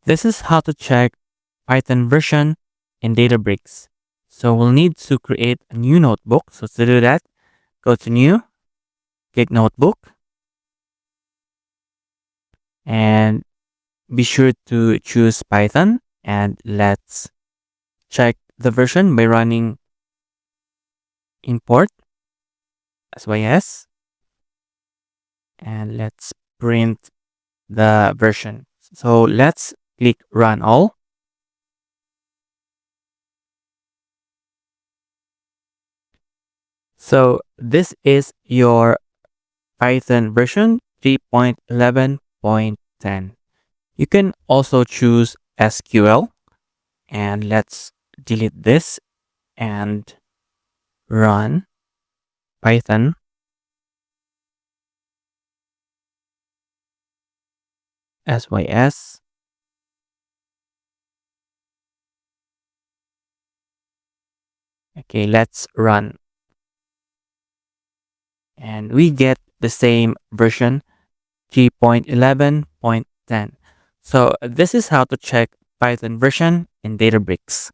This is how to check Python version in Databricks. So we'll need to create a new notebook. So to do that, go to New, click Notebook, and be sure to choose Python. And let's check the version by running import sys. And let's print the version. So let's click Run All. So this is your Python version 3.11.10. You can also choose SQL, and let's delete this and run Python. sys. Okay, let's run. And we get the same version 3.11.10. So this is how to check Python version in Databricks.